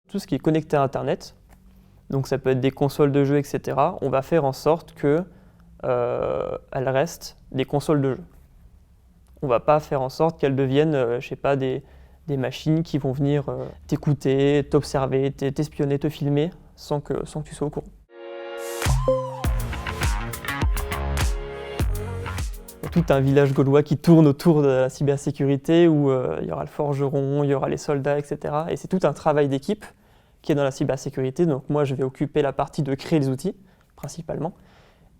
Tout ce qui est connecté à Internet, donc ça peut être des consoles de jeux, etc., on va faire en sorte qu'elles restent des consoles de jeux. On ne va pas faire en sorte qu'elles deviennent, je sais pas, des machines qui vont venir t'écouter, t'observer, t'espionner, te filmer sans que tu sois au courant. Il y a tout un village gaulois qui tourne autour de la cybersécurité où il y aura le forgeron, il y aura les soldats, etc. Et c'est tout un travail d'équipe qui est dans la cybersécurité. Donc moi, je vais occuper la partie de créer les outils, principalement.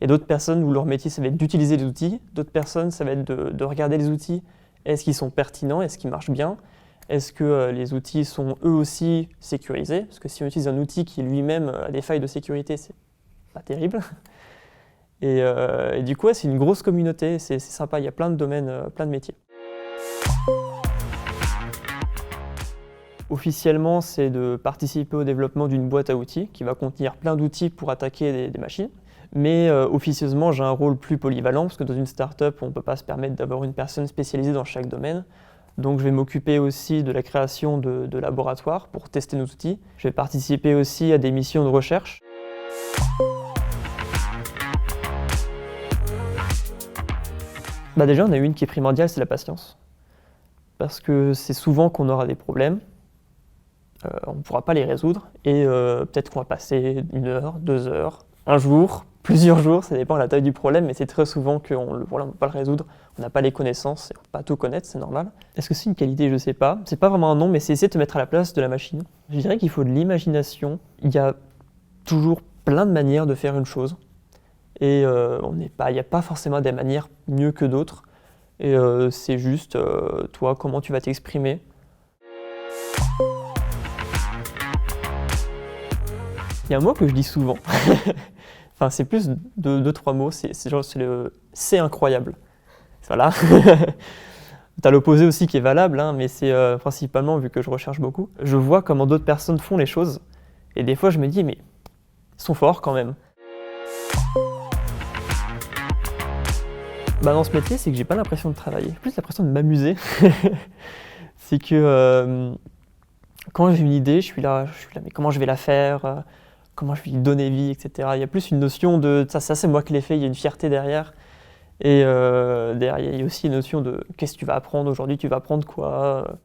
Et d'autres personnes où leur métier, ça va être d'utiliser les outils. D'autres personnes, ça va être de regarder les outils. Est-ce qu'ils sont pertinents? Est-ce qu'ils marchent bien? Est-ce que les outils sont eux aussi sécurisés? Parce que si on utilise un outil qui lui-même a des failles de sécurité, c'est pas terrible. Et du coup, ouais, c'est une grosse communauté, c'est sympa, il y a plein de domaines, plein de métiers. Officiellement, c'est de participer au développement d'une boîte à outils qui va contenir plein d'outils pour attaquer des machines. Mais officieusement, j'ai un rôle plus polyvalent parce que dans une start-up, on ne peut pas se permettre d'avoir une personne spécialisée dans chaque domaine. Donc je vais m'occuper aussi de la création de laboratoires pour tester nos outils. Je vais participer aussi à des missions de recherche. Déjà, on a une qui est primordiale, c'est la patience. Parce que c'est souvent qu'on aura des problèmes, on ne pourra pas les résoudre, et peut-être qu'on va passer 1 heure, 2 heures, un jour, plusieurs jours, ça dépend de la taille du problème, mais c'est très souvent que le problème, on ne peut pas le résoudre, on n'a pas les connaissances, et on ne peut pas tout connaître, c'est normal. Est-ce que c'est une qualité? Je ne sais pas. C'est pas vraiment un nom, mais c'est essayer de te mettre à la place de la machine. Je dirais qu'il faut de l'imagination. Il y a toujours plein de manières de faire une chose. Et il n'y a pas forcément des manières mieux que d'autres. Et c'est juste, toi, comment tu vas t'exprimer. Il y a un mot que je dis souvent. Enfin, c'est plus 2-3 mots. C'est le « c'est incroyable ». Voilà. T'as l'opposé aussi qui est valable, hein, mais c'est principalement, vu que je recherche beaucoup, je vois comment d'autres personnes font les choses. Et des fois, je me dis, mais ils sont forts quand même. Dans ce métier, c'est que j'ai pas l'impression de travailler, j'ai plus l'impression de m'amuser. C'est que quand j'ai une idée, je suis là, mais comment je vais la faire, comment je vais lui donner vie, etc. Il y a plus une notion de ça c'est moi qui l'ai fait, il y a une fierté derrière. Et derrière, il y a aussi une notion de qu'est-ce que tu vas apprendre aujourd'hui, tu vas apprendre quoi.